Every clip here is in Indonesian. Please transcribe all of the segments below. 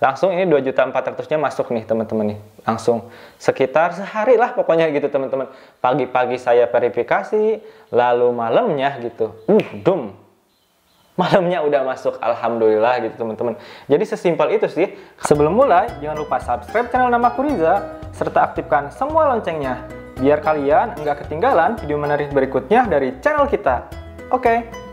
Langsung ini 2.400.000-nya masuk nih teman-teman nih. Langsung sekitar sehari lah pokoknya gitu teman-teman. Pagi-pagi saya verifikasi, lalu malamnya gitu. Malamnya udah masuk, alhamdulillah gitu teman-teman. Jadi sesimpel itu sih. Sebelum mulai, jangan lupa subscribe channel Namaku Riza, serta aktifkan semua loncengnya, biar kalian nggak ketinggalan video menarik berikutnya dari channel kita. Oke.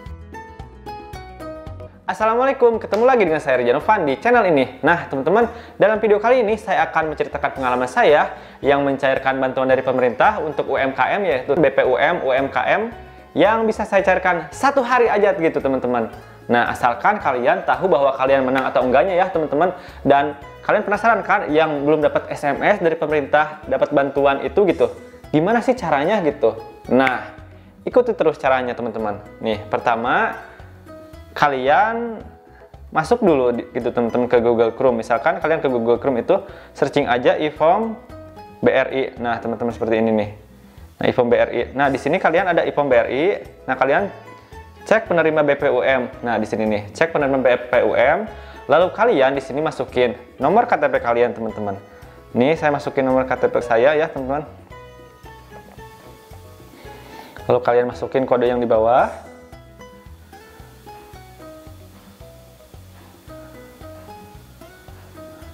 Assalamualaikum, ketemu lagi dengan saya Rizal Novan di channel ini. Nah teman-teman, dalam video kali ini saya akan menceritakan pengalaman saya yang mencairkan bantuan dari pemerintah untuk UMKM, yaitu BPUM, UMKM, yang bisa saya cairkan 1 hari aja gitu teman-teman. Nah asalkan kalian tahu bahwa kalian menang atau enggaknya ya teman-teman. Dan kalian penasaran kan yang belum dapat SMS dari pemerintah, dapat bantuan itu gitu, gimana sih caranya gitu. Nah ikuti terus caranya teman-teman. Nih pertama, kalian masuk dulu gitu teman-teman ke Google Chrome. Misalkan kalian ke Google Chrome itu searching aja IPHOM BRI. Nah teman-teman seperti ini nih. Nah IPHOM BRI. Nah di sini kalian ada IPHOM BRI. Nah kalian cek penerima BPUM. Nah di sini nih cek penerima BPUM. Lalu kalian di sini masukin nomor KTP kalian teman-teman. Nih saya masukin nomor KTP saya ya teman-teman. Lalu kalian masukin kode yang di bawah.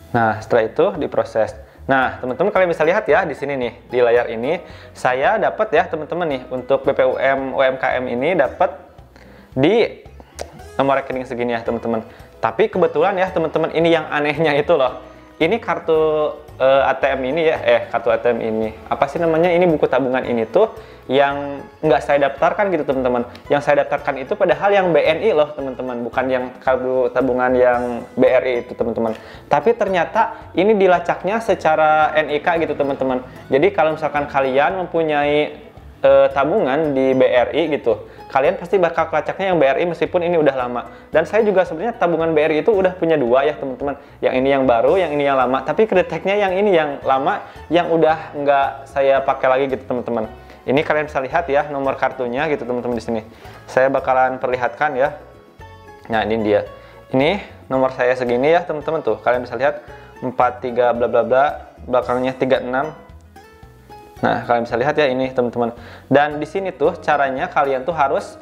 Nah, setelah itu diproses. Nah, teman-teman kalian bisa lihat ya di sini nih, di layar ini saya dapat ya teman-teman nih untuk BPUM UMKM ini dapat di nomor rekening segini ya teman-teman. Tapi kebetulan ya teman-teman, ini yang anehnya itu loh. Ini kartu ATM ini ya, kartu ATM ini. Apa sih namanya? Ini buku tabungan ini tuh yang nggak saya daftarkan gitu teman-teman. Yang saya daftarkan itu padahal yang BNI loh teman-teman, bukan yang kartu tabungan yang BRI itu teman-teman. Tapi ternyata ini dilacaknya secara NIK gitu teman-teman. Jadi kalau misalkan kalian mempunyai tabungan di BRI gitu, kalian pasti bakal kelacaknya yang BRI meskipun ini udah lama. Dan saya juga sebenarnya tabungan BRI itu udah punya 2 ya teman-teman. Yang ini yang baru, yang ini yang lama. Tapi kedeteknya yang ini yang lama, yang udah nggak saya pakai lagi gitu teman-teman. Ini kalian bisa lihat ya nomor kartunya gitu teman-teman di sini. Saya bakalan perlihatkan ya. Nah ini dia. Ini nomor saya segini ya teman-teman tuh. Kalian bisa lihat 43 bla bla bla, belakangnya 36. Nah, kalian bisa lihat ya ini teman-teman. Dan di sini tuh caranya kalian tuh harus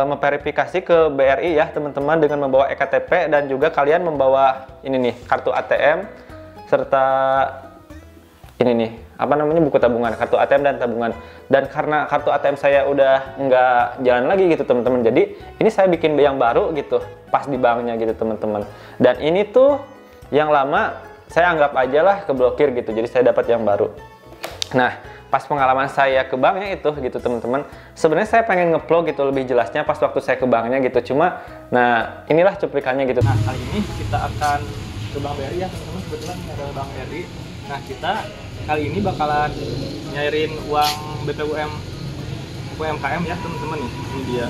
memverifikasi ke BRI ya teman-teman dengan membawa EKTP dan juga kalian membawa ini nih kartu ATM serta ini nih apa namanya buku tabungan, kartu ATM dan tabungan. Dan karena kartu ATM saya udah nggak jalan lagi gitu teman-teman, jadi ini saya bikin yang baru gitu pas di banknya gitu teman-teman. Dan ini tuh yang lama saya anggap aja lah keblokir gitu, jadi saya dapat yang baru. Nah, pas pengalaman saya ke banknya itu gitu teman-teman, sebenarnya saya pengen nge-vlog gitu lebih jelasnya pas waktu saya ke banknya gitu, cuma nah inilah cuplikannya gitu. Nah kali ini kita akan ke Bank BRI ya teman-teman, kebetulan ini adalah Bank BRI. Nah kita kali ini bakalan nyairin uang BPUM UMKM ya teman-teman nih, ini dia.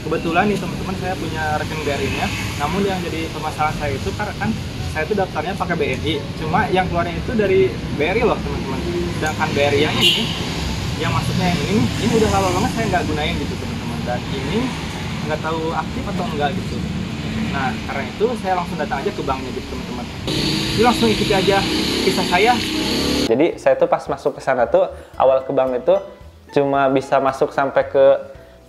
Kebetulan nih teman-teman saya punya rekening BRI-nya, namun yang jadi permasalahan saya itu kan saya itu daftarnya pakai BNI, cuma yang keluarnya itu dari BRI loh teman-teman. Sedangkan BRI yang ini, yang masuknya yang ini udah lama saya nggak gunain gitu teman-teman. Dan ini nggak tahu aktif atau enggak gitu. Nah karena itu saya langsung datang aja ke banknya gitu teman-teman. Jadi langsung ikuti aja kisah saya. Jadi saya tuh pas masuk ke sana tuh awal ke bank itu cuma bisa masuk sampai ke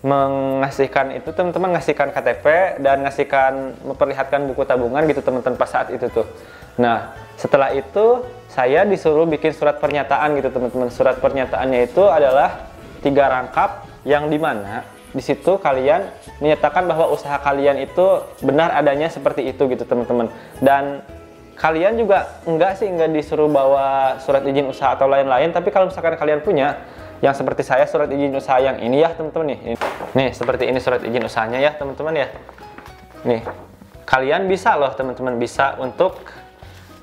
mengasihkan itu teman-teman, ngasihkan KTP dan ngasihkan memperlihatkan buku tabungan gitu teman-teman pas saat itu tuh. Nah setelah itu saya disuruh bikin surat pernyataan gitu teman-teman. Surat pernyataannya itu adalah 3 rangkap yang dimana di situ kalian menyatakan bahwa usaha kalian itu benar adanya seperti itu gitu teman-teman. Dan kalian juga enggak disuruh bawa surat izin usaha atau lain-lain, tapi kalau misalkan kalian punya yang seperti saya surat izin usaha yang ini ya teman-teman nih. Nih seperti ini surat izin usahanya ya teman-teman ya. Nih kalian bisa loh teman-teman, bisa untuk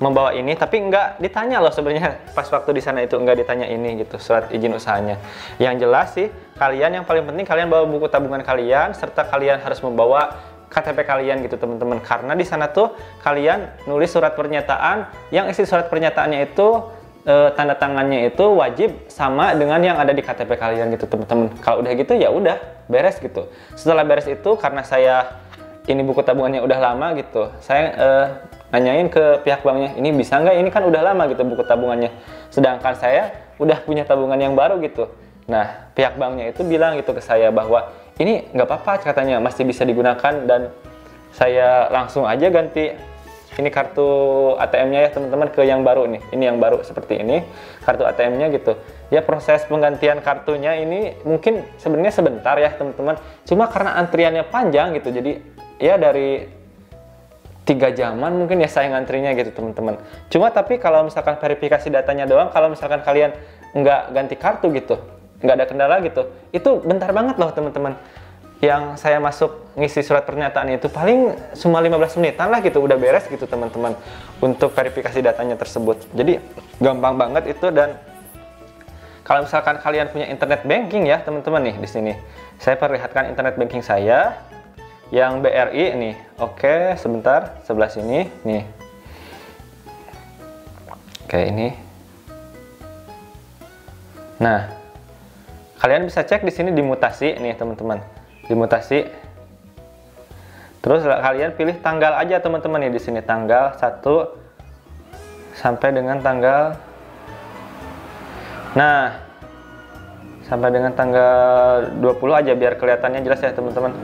membawa ini, tapi enggak ditanya loh sebenarnya pas waktu di sana itu enggak ditanya ini gitu surat izin usahanya. Yang jelas sih kalian yang paling penting kalian bawa buku tabungan kalian serta kalian harus membawa KTP kalian gitu teman-teman, karena di sana tuh kalian nulis surat pernyataan yang isi surat pernyataannya itu tanda tangannya itu wajib sama dengan yang ada di KTP kalian gitu teman-teman. Kalau udah gitu ya udah beres gitu. Setelah beres itu karena saya ini buku tabungannya udah lama gitu, saya nanyain ke pihak banknya, ini bisa nggak, ini kan udah lama gitu buku tabungannya, sedangkan saya udah punya tabungan yang baru gitu. Nah, pihak banknya itu bilang gitu ke saya bahwa ini nggak apa-apa katanya, masih bisa digunakan, dan saya langsung aja ganti ini kartu ATM-nya ya teman-teman ke yang baru nih. Ini yang baru seperti ini kartu ATM-nya gitu. Ya proses penggantian kartunya ini mungkin sebenarnya sebentar ya teman-teman. Cuma karena antriannya panjang gitu. Jadi ya dari 3 jaman mungkin ya saya ngantrinya gitu teman-teman. Cuma tapi kalau misalkan verifikasi datanya doang, kalau misalkan kalian nggak ganti kartu gitu, nggak ada kendala gitu, itu bentar banget loh teman-teman. Yang saya masuk ngisi surat pernyataan itu paling cuma 15 menitan lah gitu, udah beres gitu teman-teman untuk verifikasi datanya tersebut. Jadi gampang banget itu. Dan kalau misalkan kalian punya internet banking ya teman-teman nih, di sini saya perlihatkan internet banking saya yang BRI nih. Oke, sebentar, sebelah sini nih. Oke, ini. Nah, kalian bisa cek di sini dimutasi nih teman-teman. Dimutasi. Terus kalian pilih tanggal aja teman-teman nih, di sini tanggal 1 sampai dengan tanggal, nah sampai dengan tanggal 20 aja biar kelihatannya jelas ya teman-teman.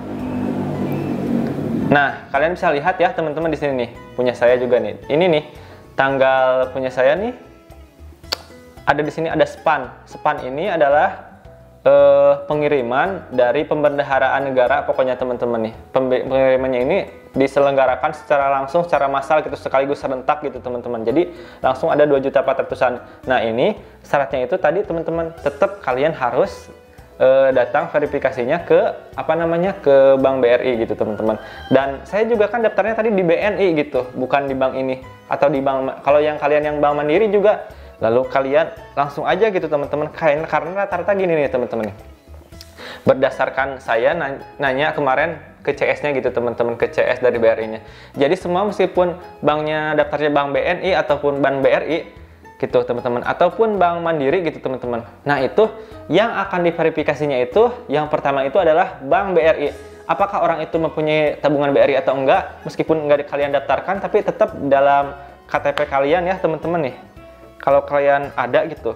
Nah, kalian bisa lihat ya teman-teman di sini nih, punya saya juga nih. Ini nih tanggal punya saya nih, ada di sini ada SPAN. SPAN ini adalah pengiriman dari pembendaharaan negara, pokoknya teman-teman nih. Pengirimannya ini diselenggarakan secara langsung, secara massal gitu, sekaligus serentak gitu teman-teman. Jadi langsung ada 2.400.000-an. Nah, ini syaratnya itu tadi teman-teman, tetap kalian harus datang verifikasinya ke ke Bank BRI gitu teman-teman. Dan saya juga kan daftarnya tadi di BNI gitu, bukan di bank ini atau di bank. Kalau yang kalian yang Bank Mandiri juga, lalu kalian langsung aja gitu teman-teman, karena rata-rata gini nih teman-teman nih. Berdasarkan saya nanya kemarin ke CS-nya gitu teman-teman, ke CS dari BRI-nya. Jadi semua meskipun banknya daftarnya Bank BNI ataupun Bank BRI gitu teman-teman, ataupun Bank Mandiri gitu teman-teman. Nah, itu yang akan diverifikasinya itu yang pertama itu adalah Bank BRI. Apakah orang itu mempunyai tabungan BRI atau enggak, meskipun enggak kalian daftarkan, tapi tetap dalam KTP kalian ya teman-teman nih. Kalau kalian ada gitu,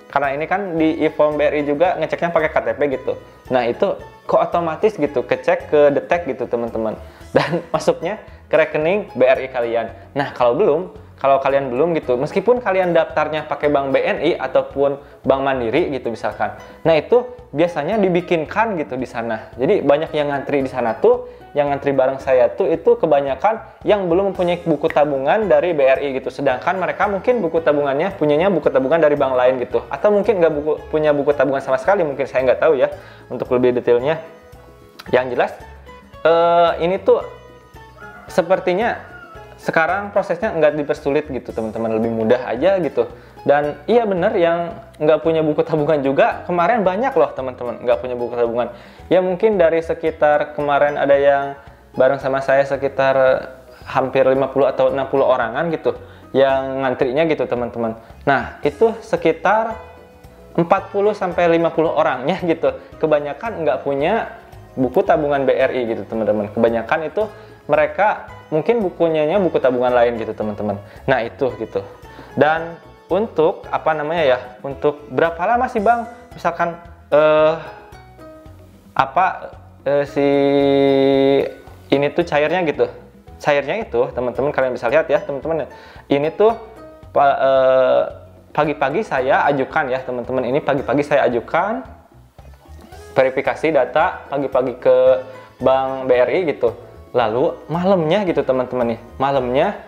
karena ini kan di e-form BRI juga ngeceknya pakai KTP gitu. Nah, itu kok otomatis gitu kecek, ke detect gitu teman-teman, dan masuknya ke rekening BRI kalian. Nah, kalau kalian belum gitu, meskipun kalian daftarnya pakai Bank BNI ataupun Bank Mandiri gitu misalkan, nah itu biasanya dibikinkan gitu di sana. Jadi banyak yang ngantri di sana tuh, yang ngantri bareng saya tuh itu kebanyakan yang belum mempunyai buku tabungan dari BRI gitu. Sedangkan mereka mungkin buku tabungannya punyanya buku tabungan dari bank lain gitu, atau mungkin nggak punya buku tabungan sama sekali, mungkin saya nggak tahu ya untuk lebih detailnya. Yang jelas ini tuh sepertinya sekarang prosesnya nggak dipersulit gitu teman-teman, lebih mudah aja gitu. Dan iya bener, yang nggak punya buku tabungan juga kemarin banyak loh teman-teman, nggak punya buku tabungan. Ya mungkin dari sekitar kemarin ada yang bareng sama saya sekitar hampir 50 atau 60 orangan gitu yang ngantrinya gitu teman-teman. Nah, itu sekitar 40 sampai 50 orangnya gitu. Kebanyakan nggak punya buku tabungan BRI gitu teman-teman. Kebanyakan itu mereka mungkin bukunya buku tabungan lain gitu teman-teman. Nah, itu gitu. Dan untuk untuk berapa lama sih Bang misalkan si ini tuh cairnya gitu. Cairnya itu teman-teman kalian bisa lihat ya teman-teman. Ini tuh pagi-pagi saya ajukan ya teman-teman. Ini pagi-pagi saya ajukan verifikasi data pagi-pagi ke Bank BRI gitu. Lalu malamnya gitu teman-teman nih, malamnya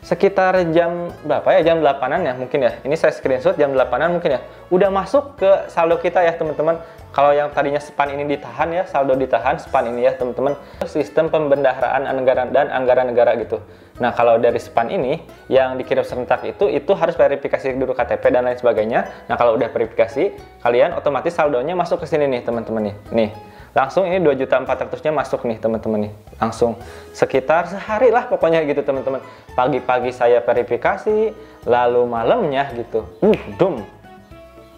sekitar jam berapa ya, jam 8-an ya mungkin ya, ini saya screenshot jam 8-an mungkin ya, udah masuk ke saldo kita ya teman-teman. Kalau yang tadinya SPAN ini ditahan ya, saldo ditahan, SPAN ini ya teman-teman, sistem pembendaharaan anggaran dan anggaran negara gitu. Nah, kalau dari SPAN ini yang dikirim serentak itu harus verifikasi dulu KTP dan lain sebagainya. Nah, kalau udah verifikasi, kalian otomatis saldonya masuk ke sini nih teman-teman nih. Langsung ini 2.400.000-nya masuk nih teman-teman nih. Langsung sekitar sehari lah pokoknya gitu teman-teman. Pagi-pagi saya verifikasi, lalu malamnya gitu.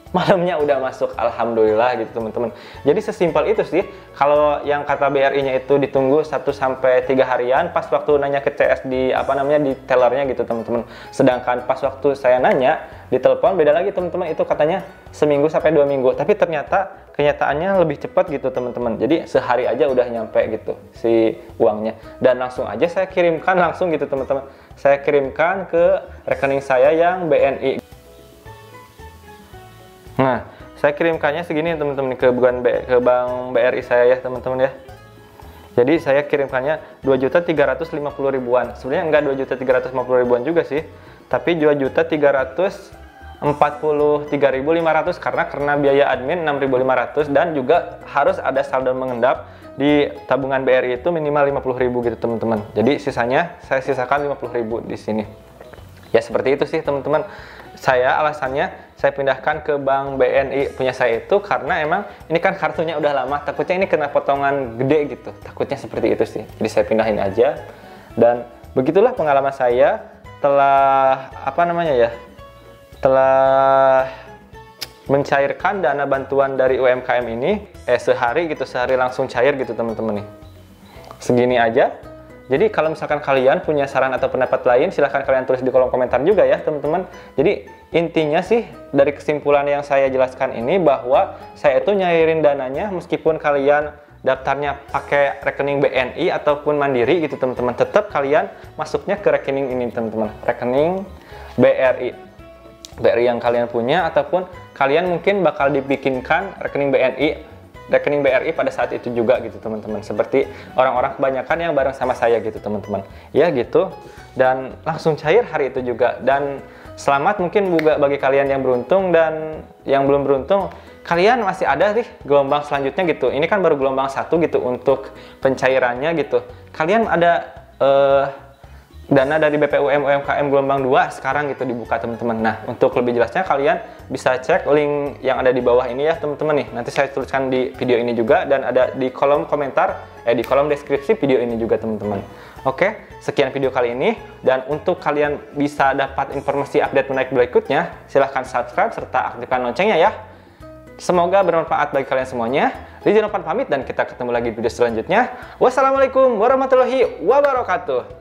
malamnya udah masuk, alhamdulillah gitu teman-teman. Jadi sesimpel itu sih. Kalau yang kata BRI-nya itu ditunggu 1 sampai 3 harian, pas waktu nanya ke CS di di tellernya gitu teman-teman. Sedangkan pas waktu saya nanya di telepon beda lagi teman-teman, itu katanya seminggu sampai 2 minggu. Tapi ternyata kenyataannya lebih cepat gitu teman-teman. Jadi sehari aja udah nyampe gitu si uangnya. Dan langsung aja saya kirimkan langsung gitu teman-teman. Saya kirimkan ke rekening saya yang BNI. Nah, saya kirimkannya segini teman-teman ke bank BRI saya ya teman-teman ya. Jadi saya kirimkannya 2.350.000-an. Sebenarnya enggak 2.350.000-an juga sih, tapi 2.343.500 karena biaya admin 6.500 dan juga harus ada saldo mengendap di tabungan BRI itu minimal 50.000 gitu teman-teman. Jadi sisanya saya sisakan 50.000 di sini. Ya seperti itu sih teman-teman. Alasannya saya pindahkan ke bank BNI punya saya itu karena emang ini kan kartunya udah lama, takutnya ini kena potongan gede gitu, takutnya seperti itu sih. Jadi saya pindahin aja, dan begitulah pengalaman saya telah telah mencairkan dana bantuan dari UMKM ini. Sehari langsung cair gitu teman-teman nih. Segini aja. Jadi kalau misalkan kalian punya saran atau pendapat lain, silahkan kalian tulis di kolom komentar juga ya teman-teman. Jadi intinya sih dari kesimpulan yang saya jelaskan ini bahwa saya itu nyairin dananya meskipun kalian daftarnya pakai rekening BNI ataupun Mandiri gitu teman-teman. Tetap kalian masuknya ke rekening ini teman-teman, rekening BRI yang kalian punya, ataupun kalian mungkin bakal dibikinkan rekening BRI pada saat itu juga gitu teman-teman, seperti orang-orang kebanyakan yang bareng sama saya gitu teman-teman ya gitu. Dan langsung cair hari itu juga. Dan selamat mungkin juga bagi kalian yang beruntung, dan yang belum beruntung kalian masih ada nih gelombang selanjutnya gitu. Ini kan baru gelombang 1 gitu untuk pencairannya gitu. Kalian ada dana dari BPUM UMKM gelombang 2 sekarang gitu dibuka teman-teman. Nah, untuk lebih jelasnya kalian bisa cek link yang ada di bawah ini ya teman-teman nih. Nanti saya tuliskan di video ini juga, dan ada di kolom komentar, di kolom deskripsi video ini juga teman-teman. Oke, sekian video kali ini, dan untuk kalian bisa dapat informasi update menarik berikutnya, silahkan subscribe serta aktifkan loncengnya ya. Semoga bermanfaat bagi kalian semuanya. Rizky Novan pamit, dan kita ketemu lagi di video selanjutnya. Wassalamualaikum warahmatullahi wabarakatuh.